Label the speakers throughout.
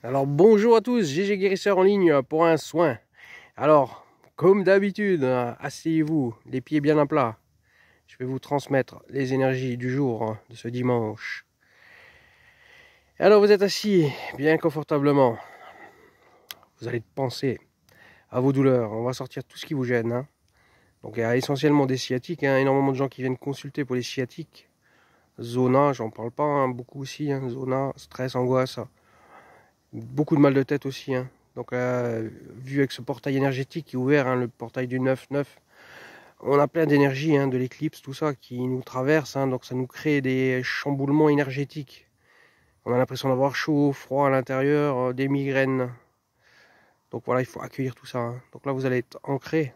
Speaker 1: Alors bonjour à tous, GG Guérisseur en ligne pour un soin. Alors, comme d'habitude, asseyez-vous, les pieds bien à plat. Je vais vous transmettre les énergies du jour de ce dimanche. Alors vous êtes assis bien confortablement. Vous allez penser à vos douleurs. On va sortir tout ce qui vous gêne. Donc il y a essentiellement des sciatiques, énormément de gens qui viennent consulter pour les sciatiques. Zona, j'en parle pas, beaucoup aussi. Zona, stress, angoisse. Beaucoup de mal de tête aussi. Donc, vu avec ce portail énergétique qui est ouvert, le portail du 9-9, on a plein d'énergie, de l'éclipse, tout ça qui nous traverse. Donc, ça nous crée des chamboulements énergétiques. On a l'impression d'avoir chaud, froid à l'intérieur, des migraines. Donc, voilà, il faut accueillir tout ça. Donc, là, vous allez être ancré.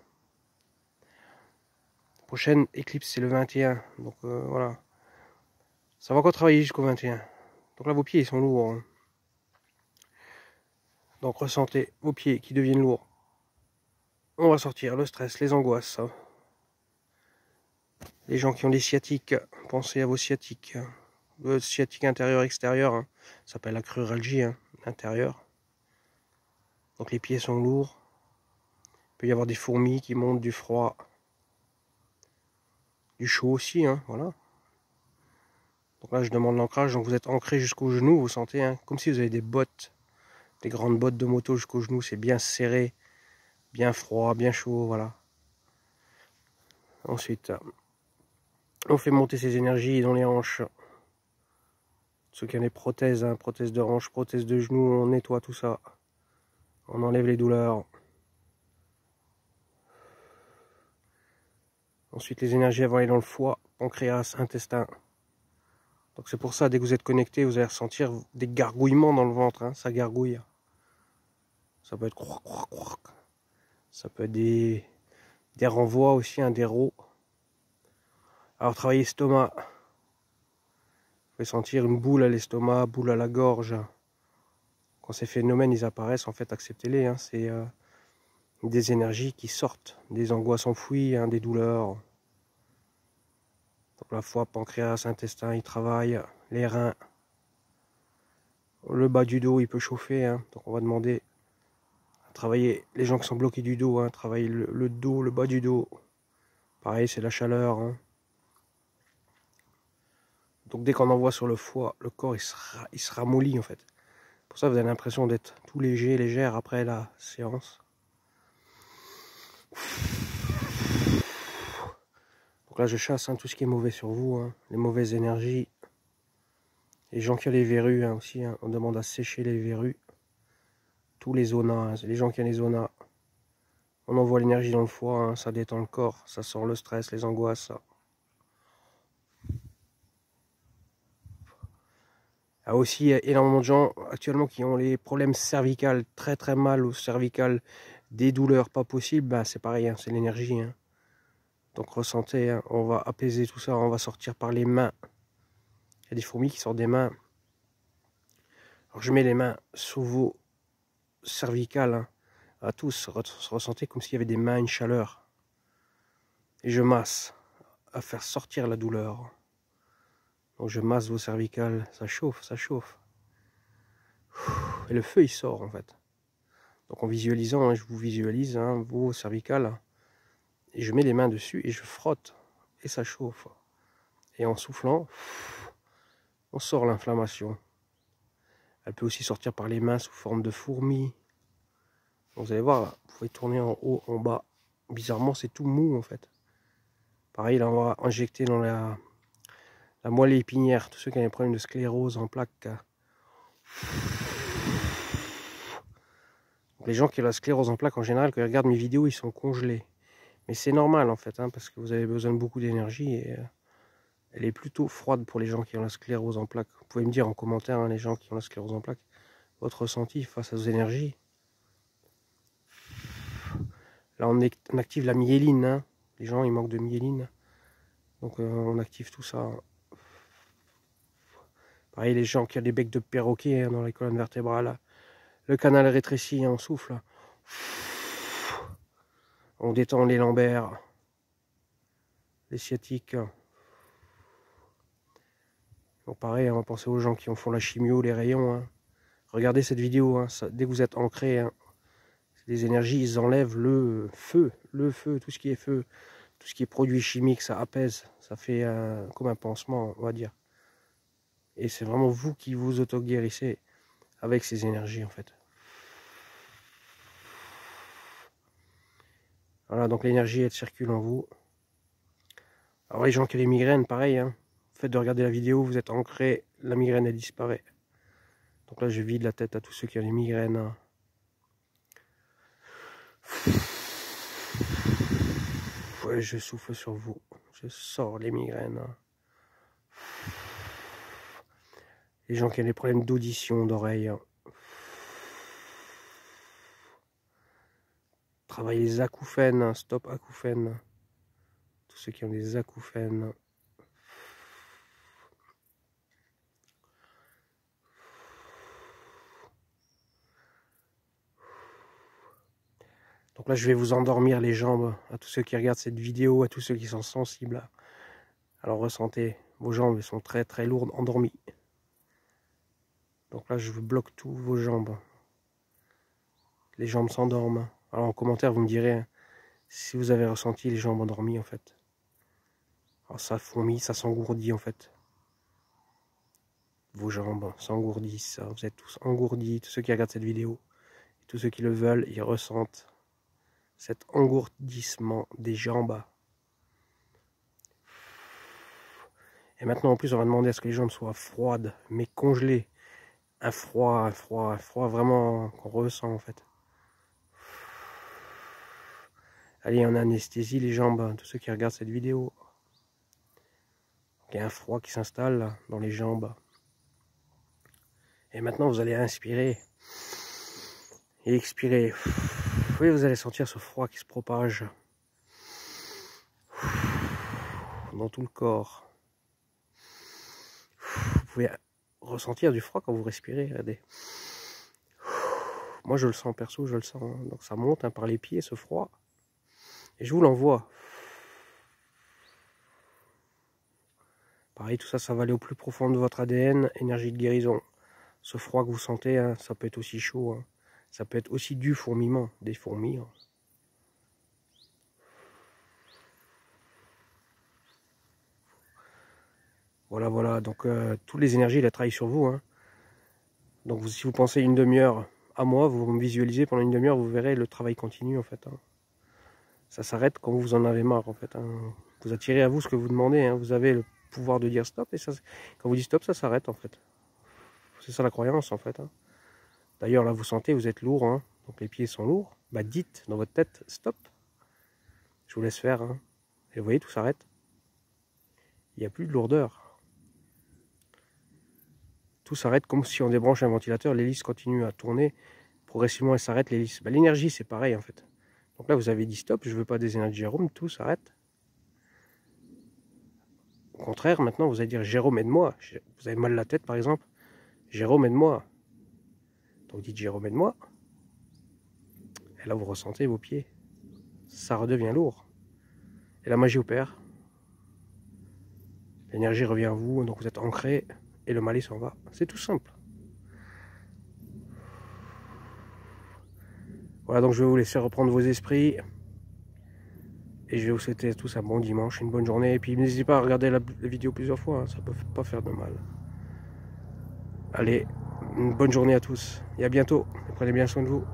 Speaker 1: La prochaine éclipse, c'est le 21. Donc, voilà. Ça va encore travailler jusqu'au 21. Donc, là, vos pieds, ils sont lourds. Donc, ressentez vos pieds qui deviennent lourds. On va sortir le stress, les angoisses. Les gens qui ont des sciatiques, pensez à vos sciatiques. Le sciatique intérieur-extérieur, ça s'appelle la cruralgie, intérieur. Donc les pieds sont lourds. Il peut y avoir des fourmis qui montent, du froid. Du chaud aussi, voilà. Donc là, je demande l'ancrage. Donc vous êtes ancré jusqu'au genou, vous sentez, comme si vous avez des bottes. Des grandes bottes de moto jusqu'au genou. C'est bien serré, bien froid, bien chaud, voilà. Ensuite, on fait monter ces énergies dans les hanches. Ceux qui ont des prothèses, prothèses de hanches, prothèses de genoux, on nettoie tout ça. On enlève les douleurs. Ensuite, les énergies vont aller dans le foie, pancréas, intestin. Donc c'est pour ça, dès que vous êtes connecté, vous allez ressentir des gargouillements dans le ventre. Ça gargouille. Ça peut être croc, croc, croc. Ça peut être des renvois aussi, des rots. Alors travailler l'estomac. Vous pouvez sentir une boule à l'estomac, boule à la gorge. Quand ces phénomènes ils apparaissent, en fait, acceptez-les. C'est des énergies qui sortent, des angoisses enfouies, des douleurs. Donc la foie, pancréas, intestin, ils travaillent. Les reins. Le bas du dos, il peut chauffer. Donc on va demander à travailler les gens qui sont bloqués du dos. Travailler le dos, le bas du dos. Pareil, c'est la chaleur. Donc dès qu'on envoie sur le foie, le corps il se ramollit en fait. Pour ça, vous avez l'impression d'être tout léger, légère après la séance. Donc là, je chasse tout ce qui est mauvais sur vous, les mauvaises énergies. Les gens qui ont les verrues aussi, on demande à sécher les verrues. Tous les zonas, les gens qui ont les zonas. On envoie l'énergie dans le foie, ça détend le corps, ça sort le stress, les angoisses. Il y a aussi énormément de gens actuellement qui ont les problèmes cervicales, très très mal au cervical, des douleurs pas possibles, c'est pareil, c'est l'énergie. Donc ressentez, on va apaiser tout ça, on va sortir par les mains. Il y a des fourmis qui sortent des mains. Alors je mets les mains sous vos cervicales, à tous, ressentez comme s'il y avait des mains, une chaleur. Et je masse, à faire sortir la douleur. Donc je masse vos cervicales, ça chauffe, ça chauffe. Et le feu il sort en fait. Donc en visualisant, je vous visualise vos cervicales. Et je mets les mains dessus et je frotte. Et ça chauffe. Et en soufflant, on sort l'inflammation. Elle peut aussi sortir par les mains sous forme de fourmis. Vous allez voir, vous pouvez tourner en haut, en bas. Bizarrement, c'est tout mou en fait. Pareil, là, on va injecter dans la moelle épinière. Tous ceux qui ont des problèmes de sclérose en plaques. Les gens qui ont la sclérose en plaques, en général, quand ils regardent mes vidéos, ils sont congelés. Mais c'est normal en fait, parce que vous avez besoin de beaucoup d'énergie et elle est plutôt froide pour les gens qui ont la sclérose en plaques. Vous pouvez me dire en commentaire, les gens qui ont la sclérose en plaques, votre ressenti face à vos énergies. Là, on active la myéline. Les gens, ils manquent de myéline. Donc, on active tout ça. Pareil, les gens qui ont des becs de perroquet dans les colonnes vertébrales. Le canal rétréci, on souffle. On détend les lombaires, les sciatiques. Donc pareil, on va penser aux gens qui font la chimio, les rayons. Regardez cette vidéo, hein, dès que vous êtes ancré, hein, les énergies, ils enlèvent le feu, tout ce qui est feu, tout ce qui est produit chimique, ça apaise, ça fait comme un pansement, on va dire. Et c'est vraiment vous qui vous auto-guérissez avec ces énergies en fait. Voilà, donc l'énergie elle circule en vous. Alors les gens qui ont les migraines, pareil, hein, faites de regarder la vidéo, vous êtes ancré, la migraine elle disparaît. Donc là je vide la tête à tous ceux qui ont les migraines. Hein. Ouais, je souffle sur vous, je sors les migraines. Hein. Les gens qui ont des problèmes d'audition, d'oreille. Hein. Travaillez les acouphènes, hein, stop acouphènes. Tous ceux qui ont des acouphènes. Donc là, je vais vous endormir les jambes à tous ceux qui regardent cette vidéo, à tous ceux qui sont sensibles. Alors ressentez, vos jambes sont très très lourdes, endormies. Donc là, je vous bloque tous vos jambes. Les jambes s'endorment. Alors en commentaire, vous me direz hein, si vous avez ressenti les jambes endormies en fait. Alors ça fourmille, ça s'engourdit en fait. Vos jambes s'engourdissent, vous êtes tous engourdis, tous ceux qui regardent cette vidéo. Et tous ceux qui le veulent, ils ressentent cet engourdissement des jambes. Et maintenant, en plus, on va demander à ce que les jambes soient froides, mais congelées. Un froid vraiment qu'on ressent en fait. Allez, on anesthésie les jambes de ceux qui regardent cette vidéo. Il y a un froid qui s'installe dans les jambes. Et maintenant, vous allez inspirer et expirer. Oui, vous allez sentir ce froid qui se propage dans tout le corps. Vous pouvez ressentir du froid quand vous respirez. Regardez. Moi, je le sens perso, je le sens. Donc ça monte hein, par les pieds, ce froid. Et je vous l'envoie. Pareil, tout ça, ça va aller au plus profond de votre ADN, énergie de guérison. Ce froid que vous sentez, hein, ça peut être aussi chaud. Hein. Ça peut être aussi du fourmillement, des fourmis. Hein. Voilà. Donc, toutes les énergies, elles travaillent sur vous. Hein. Donc, si vous pensez une demi-heure à moi, vous me visualisez pendant une demi-heure, vous verrez, le travail continue, en fait. Hein. Ça s'arrête quand vous en avez marre, en fait. Hein. Vous attirez à vous ce que vous demandez. Hein. Vous avez le pouvoir de dire stop. Et ça, quand vous dites stop, ça s'arrête, en fait. C'est ça la croyance, en fait. Hein. D'ailleurs, là, vous sentez, vous êtes lourd. Hein. Donc, les pieds sont lourds. Bah, dites dans votre tête stop. Je vous laisse faire. Hein. Et vous voyez, tout s'arrête. Il n'y a plus de lourdeur. Tout s'arrête comme si on débranche un ventilateur. L'hélice continue à tourner. Progressivement, elle s'arrête, l'hélice. Bah, l'énergie, c'est pareil, en fait. Donc là, vous avez dit stop. Je ne veux pas des énergies Jérôme. Tout s'arrête. Au contraire, maintenant, vous allez dire Jérôme, aide-moi. Vous avez mal la tête, par exemple. Jérôme, aide-moi. Donc, dites Jérôme, aide-moi. Et là, vous ressentez vos pieds. Ça redevient lourd. Et la magie opère. L'énergie revient à vous, donc vous êtes ancré et le mal s'en va. C'est tout simple. Voilà, donc je vais vous laisser reprendre vos esprits. Et je vais vous souhaiter à tous un bon dimanche, une bonne journée. Et puis n'hésitez pas à regarder la vidéo plusieurs fois, hein, ça ne peut pas faire de mal. Allez, une bonne journée à tous et à bientôt. Prenez bien soin de vous.